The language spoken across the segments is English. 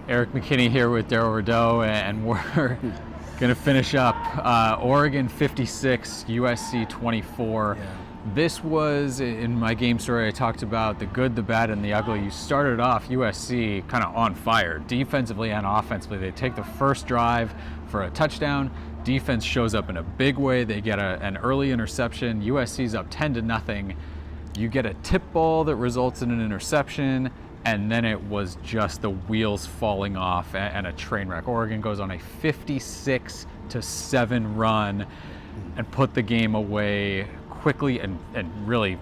Erik McKinney here with Darrell Rideaux, and we're going to finish up Oregon 56, USC 24. Yeah. This was, in my game story, I talked about the good, the bad, and the ugly. You started off USC kind of on fire, defensively and offensively. They take the first drive for a touchdown. Defense shows up in a big way. They get an early interception. USC's up 10-0. You get a tip ball that results in an interception, and then it was just the wheels falling off and a train wreck. Oregon goes on a 56-7 run and put the game away quickly and really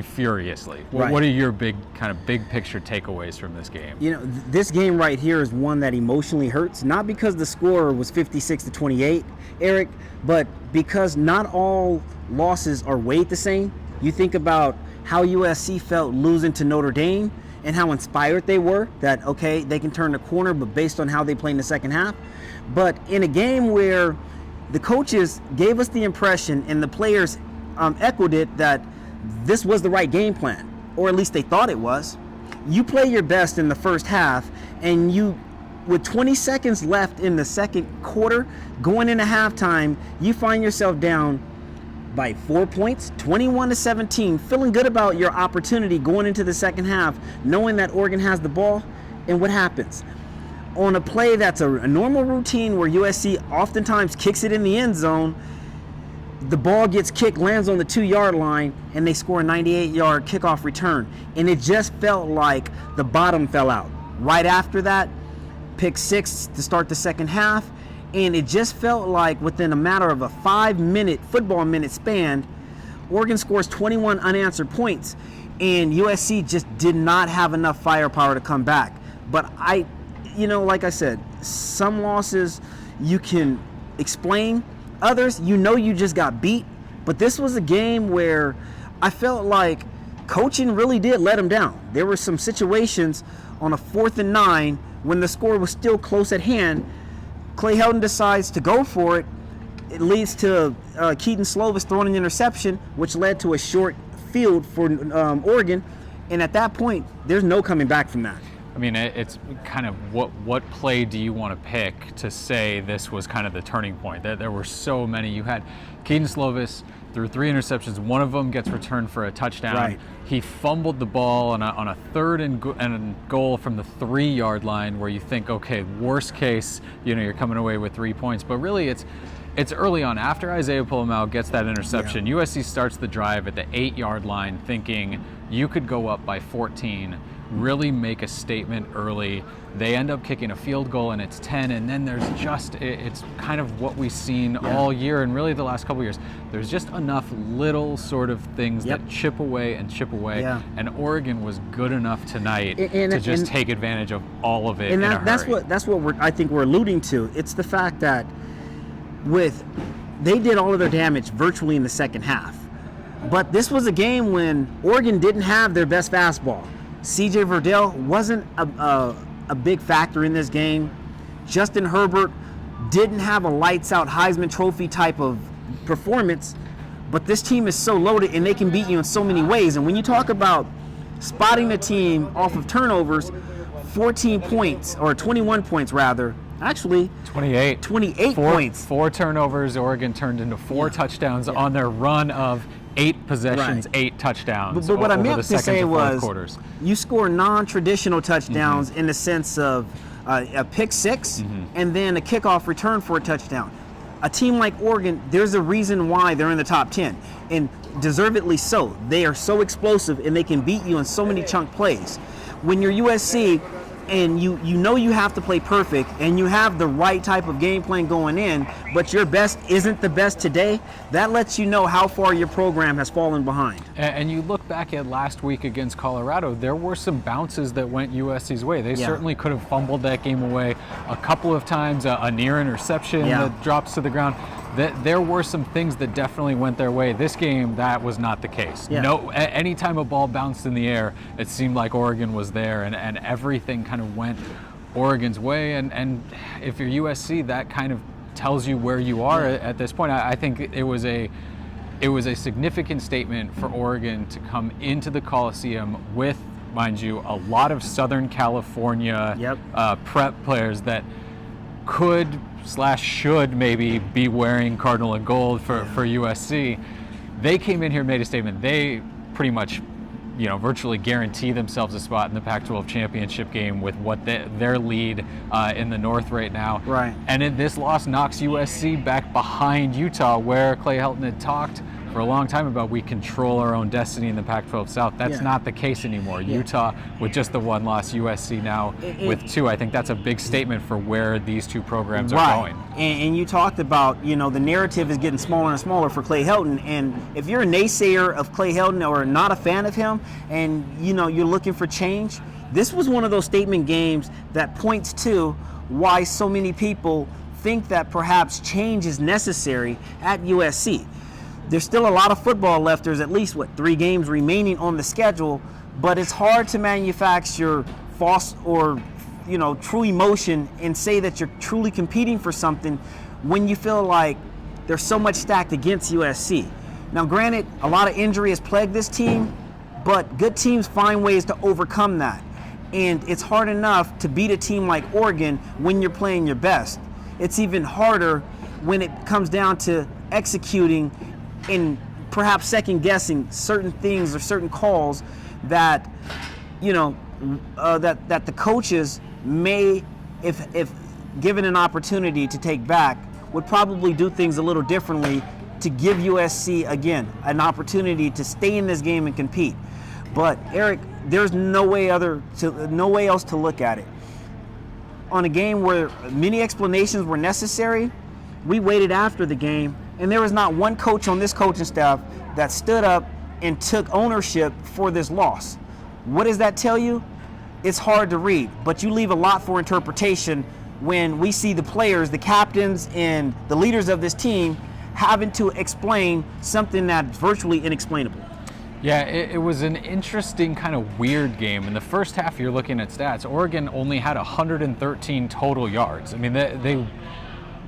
furiously. Right. What are your big picture takeaways from this game? You know, this game right here is one that emotionally hurts, not because the score was 56-28, Erik, but because not all losses are weighed the same. You think about how USC felt losing to Notre Dame and how inspired they were that, okay, they can turn the corner, but based on how they play in the second half. But in a game where the coaches gave us the impression and the players echoed it that this was the right game plan, or at least they thought it was. You play your best in the first half, and you, with 20 seconds left in the second quarter, going into halftime, you find yourself down by 4 points, 21-17, feeling good about your opportunity going into the second half, knowing that Oregon has the ball. And what happens? On a play that's a normal routine where USC oftentimes kicks it in the end zone, the ball gets kicked, lands on the 2-yard line, and they score a 98-yard kickoff return. And it just felt like the bottom fell out. Right after that, pick 6 to start the second half, and it just felt like within a matter of a 5-minute football minute span, Oregon scores 21 unanswered points, and USC just did not have enough firepower to come back. But like I said, some losses you can explain. Others, you just got beat. But this was a game where I felt like coaching really did let them down. There were some situations on a 4th and 9 when the score was still close at hand. Clay Helton decides to go for it. It leads to Keaton Slovis throwing an interception, which led to a short field for Oregon. And at that point, there's no coming back from that. I mean, it's kind of what play do you want to pick to say this was kind of the turning point? There were so many. You had Keaton Slovis threw 3 interceptions. One of them gets returned for a touchdown. Right. He fumbled the ball on a 3rd and goal from the 3-yard line, where you think, okay, worst case, you're coming away with 3 points. But really, it's early on. After Isaiah Pulomau gets that interception, USC starts the drive at the 8-yard line, thinking you could go up by 14. Really make a statement early. They end up kicking a field goal and it's 10, and then it's kind of what we've seen all year and really the last couple of years. There's just enough little sort of things that chip away, and Oregon was good enough tonight to just take advantage of all of it in a hurry. That's what I think we're alluding to. It's the fact that they did all of their damage virtually in the second half. But this was a game when Oregon didn't have their best fastball. C.J. Verdell wasn't a big factor in this game. Justin Herbert didn't have a lights-out Heisman Trophy type of performance, but this team is so loaded and they can beat you in so many ways. And when you talk about spotting the team off of turnovers, 14 points, or 21 points rather, actually 28 points. 4 turnovers. Oregon turned into 4 touchdowns on their run of 8 possessions, 8 touchdowns. But what I meant to say was, quarters. You score non-traditional touchdowns in the sense of a pick 6 and then a kickoff return for a touchdown. A team like Oregon, there's a reason why they're in the top 10, and deservedly so. They are so explosive and they can beat you in so many chunk plays. When you're USC and you know you have to play perfect and you have the right type of game plan going in, but your best isn't the best today, that lets you know how far your program has fallen behind. And you look back at last week against Colorado, there were some bounces that went USC's way. They certainly could have fumbled that game away a couple of times, a near interception that drops to the ground. There were some things that definitely went their way. This game, that was not the case. No, anytime a ball bounced in the air, it seemed like Oregon was there, and everything kind of went Oregon's way. And if you're USC, that kind of tells you where you are at this point. I think it was a significant statement for Oregon to come into the Coliseum with mind you, a lot of Southern California prep players that should maybe be wearing Cardinal and gold for USC. They came in here and made a statement. They pretty much, virtually guarantee themselves a spot in the Pac-12 championship game with what their lead in the North right now. Right. And this loss knocks USC back behind Utah, where Clay Helton had talked for a long time about we control our own destiny in the Pac-12 South. That's not the case anymore. Utah with just the one loss, USC now with two. I think that's a big statement for where these two programs are going. And you talked about, the narrative is getting smaller and smaller for Clay Helton. And if you're a naysayer of Clay Helton or not a fan of him and, you're looking for change, this was one of those statement games that points to why so many people think that perhaps change is necessary at USC. There's still a lot of football left. There's at least, 3 games remaining on the schedule, but it's hard to manufacture false or, true emotion and say that you're truly competing for something when you feel like there's so much stacked against USC. Now, granted, a lot of injury has plagued this team, but good teams find ways to overcome that. And it's hard enough to beat a team like Oregon when you're playing your best. It's even harder when it comes down to executing and perhaps second guessing certain things or certain calls that that the coaches may, if given an opportunity to take back, would probably do things a little differently to give USC again an opportunity to stay in this game and compete. But Erik, there's no way else to look at it. On a game where many explanations were necessary, we waited after the game, and there was not one coach on this coaching staff that stood up and took ownership for this loss. What does that tell you? It's hard to read, but you leave a lot for interpretation when we see the players, the captains, and the leaders of this team having to explain something that's virtually inexplainable. Yeah, it was an interesting kind of weird game. In the first half, you're looking at stats. Oregon only had 113 total yards. I mean, they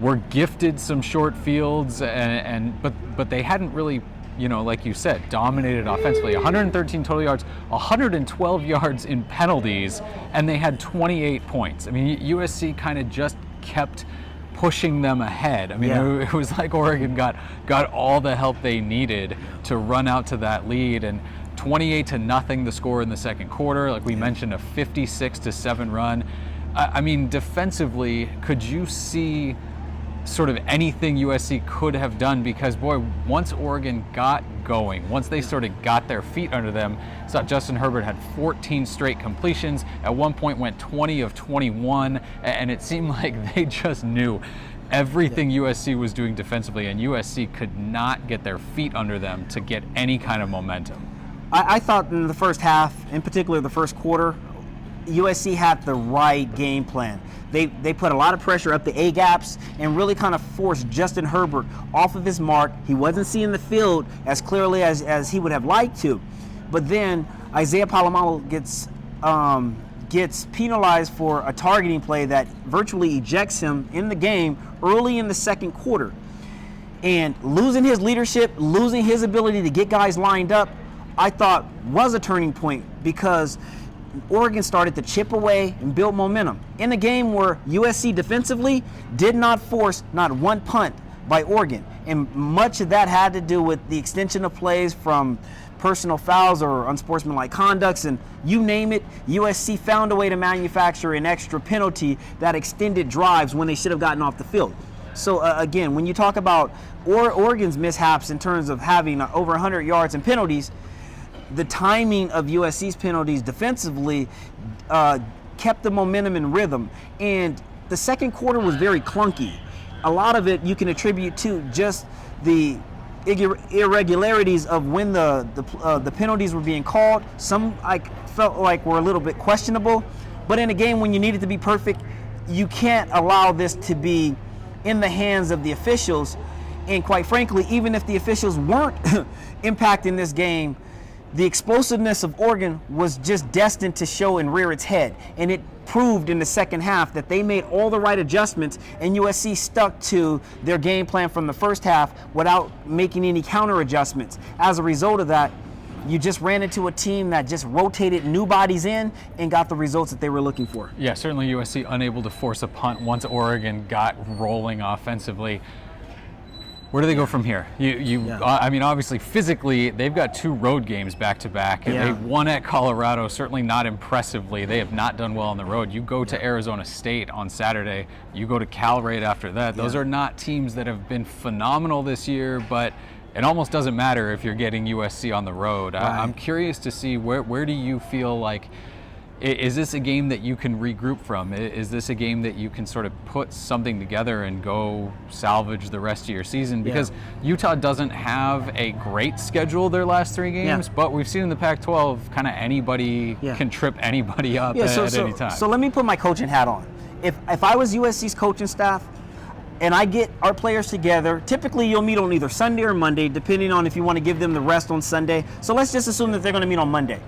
were gifted some short fields, but they hadn't really, like you said, dominated offensively. 113 total yards, 112 yards in penalties, and they had 28 points. I mean, USC kind of just kept pushing them ahead. I mean, it was like Oregon got all the help they needed to run out to that lead, and 28-0 the score in the second quarter. Like we mentioned, a 56-7 run. I mean, defensively, could you see sort of anything USC could have done? Because boy, once Oregon got going, once they sort of got their feet under them, saw Justin Herbert had 14 straight completions, at one point went 20 of 21, and it seemed like they just knew everything USC was doing defensively, and USC could not get their feet under them to get any kind of momentum. I thought in the first half, in particular the first quarter, USC had the right game plan. They put a lot of pressure up the A-gaps and really kind of forced Justin Herbert off of his mark. He wasn't seeing the field as clearly as he would have liked to. But then Isaiah Palomalo gets penalized for a targeting play that virtually ejects him in the game early in the second quarter. And losing his leadership, losing his ability to get guys lined up, I thought was a turning point, because Oregon started to chip away and build momentum in a game where USC defensively did not force not one punt by Oregon. And much of that had to do with the extension of plays from personal fouls or unsportsmanlike conducts, and you name it, USC found a way to manufacture an extra penalty that extended drives when they should have gotten off the field. So again, when you talk about Oregon's mishaps in terms of having over 100 yards in penalties, the timing of USC's penalties defensively kept the momentum and rhythm. And the second quarter was very clunky. A lot of it you can attribute to just the irregularities of when the penalties were being called. Some I felt like were a little bit questionable. But in a game when you need it to be perfect, you can't allow this to be in the hands of the officials. And quite frankly, even if the officials weren't impacting this game, the explosiveness of Oregon was just destined to show and rear its head. And it proved in the second half that they made all the right adjustments, and USC stuck to their game plan from the first half without making any counter adjustments. As a result of that, you just ran into a team that just rotated new bodies in and got the results that they were looking for. Yeah, certainly USC unable to force a punt once Oregon got rolling offensively. Where do they go from here? I mean, obviously, physically, they've got 2 road games back-to-back. And they won at Colorado, certainly not impressively. They have not done well on the road. You go to Arizona State on Saturday. You go to Cal right after that. Those are not teams that have been phenomenal this year, but it almost doesn't matter if you're getting USC on the road. Right. I'm curious to see where do you feel like, is this a game that you can regroup from? Is this a game that you can sort of put something together and go salvage the rest of your season? Because Utah doesn't have a great schedule their last 3 games, but we've seen in the Pac-12 kind of anybody can trip anybody up at any time. So let me put my coaching hat on. If I was USC's coaching staff and I get our players together, typically you'll meet on either Sunday or Monday, depending on if you want to give them the rest on Sunday. So let's just assume that they're going to meet on Monday.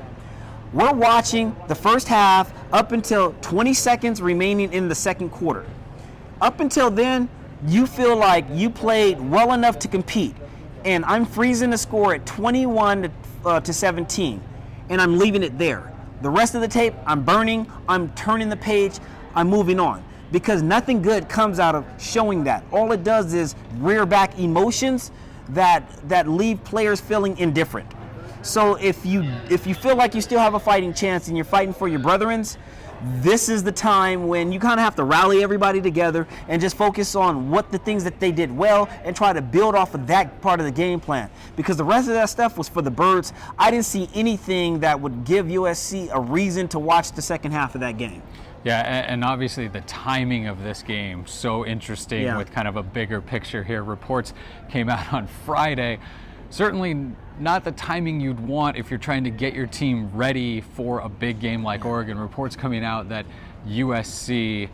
We're watching the first half up until 20 seconds remaining in the second quarter. Up until then, you feel like you played well enough to compete. And I'm freezing the score at 21 to 17. And I'm leaving it there. The rest of the tape, I'm burning, I'm turning the page, I'm moving on. Because nothing good comes out of showing that. All it does is rear back emotions that leave players feeling indifferent. So if you feel like you still have a fighting chance and you're fighting for your brethrens, this is the time when you kind of have to rally everybody together and just focus on what the things that they did well and try to build off of that part of the game plan. Because the rest of that stuff was for the birds. I didn't see anything that would give USC a reason to watch the second half of that game. Yeah, and obviously the timing of this game, so interesting with kind of a bigger picture here. Reports came out on Friday. Certainly not the timing you'd want if you're trying to get your team ready for a big game like Oregon. Reports coming out that USC,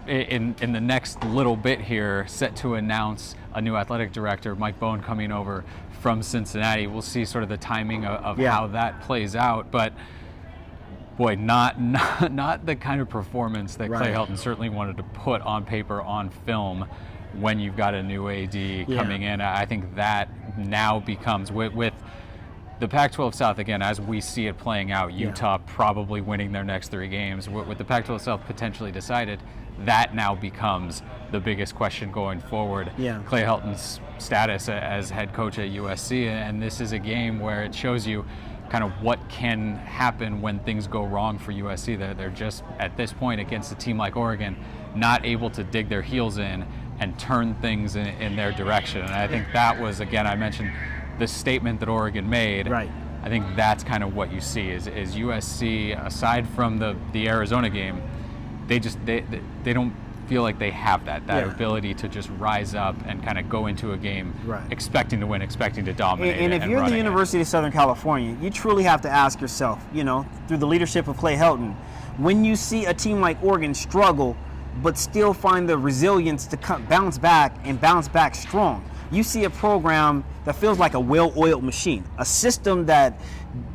in the next little bit here, set to announce a new athletic director, Mike Bohn, coming over from Cincinnati. We'll see sort of the timing of how that plays out. But boy, not the kind of performance that Clay Helton certainly wanted to put on paper, on film, when you've got a new AD coming in. I think that now becomes, with the Pac-12 South, again, as we see it playing out, Utah probably winning their next 3 games, with the Pac-12 South potentially decided, that now becomes the biggest question going forward. Clay Helton's status as head coach at USC, and this is a game where it shows you kind of what can happen when things go wrong for USC. They're just, at this point, against a team like Oregon, not able to dig their heels in and turn things in their direction. And I think that was, again, I mentioned the statement that Oregon made. I think that's kind of what you see is USC, aside from the Arizona game, they don't feel like they have that ability to just rise up and kind of go into a game expecting to win, expecting to dominate. And if you're the University of Southern California, you truly have to ask yourself, through the leadership of Clay Helton, when you see a team like Oregon struggle but still find the resilience to bounce back strong. You see a program that feels like a well-oiled machine, a system that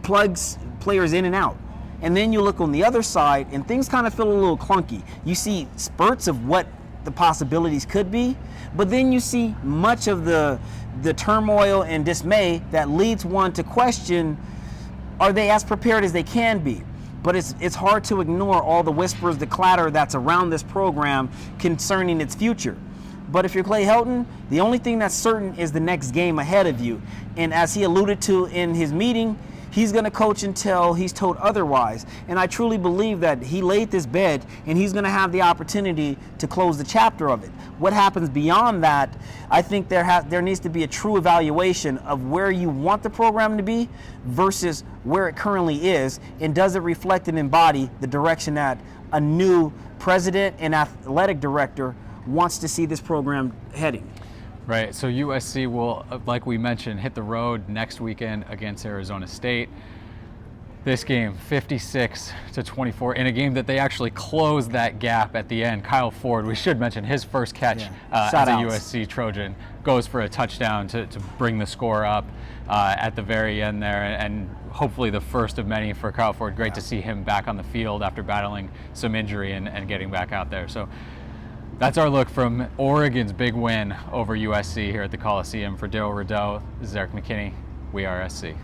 plugs players in and out. And then you look on the other side and things kind of feel a little clunky. You see spurts of what the possibilities could be, but then you see much of the turmoil and dismay that leads one to question, are they as prepared as they can be? But it's hard to ignore all the whispers, the clatter that's around this program concerning its future. But if you're Clay Helton, the only thing that's certain is the next game ahead of you. And as he alluded to in his meeting, he's going to coach until he's told otherwise. And I truly believe that he laid this bed and he's going to have the opportunity to close the chapter of it. What happens beyond that, I think there needs to be a true evaluation of where you want the program to be versus where it currently is, and does it reflect and embody the direction that a new president and athletic director wants to see this program heading. Right, so USC will, like we mentioned, hit the road next weekend against Arizona State. This game, 56-24, in a game that they actually closed that gap at the end. Kyle Ford, we should mention his first catch as a USC Trojan, goes for a touchdown to bring the score up at the very end there, and hopefully the first of many for Kyle Ford. Great to see him back on the field after battling some injury and getting back out there. So that's our look from Oregon's big win over USC here at the Coliseum. For Darrell, Rideaux, this is Erik McKinney, WeAreSC.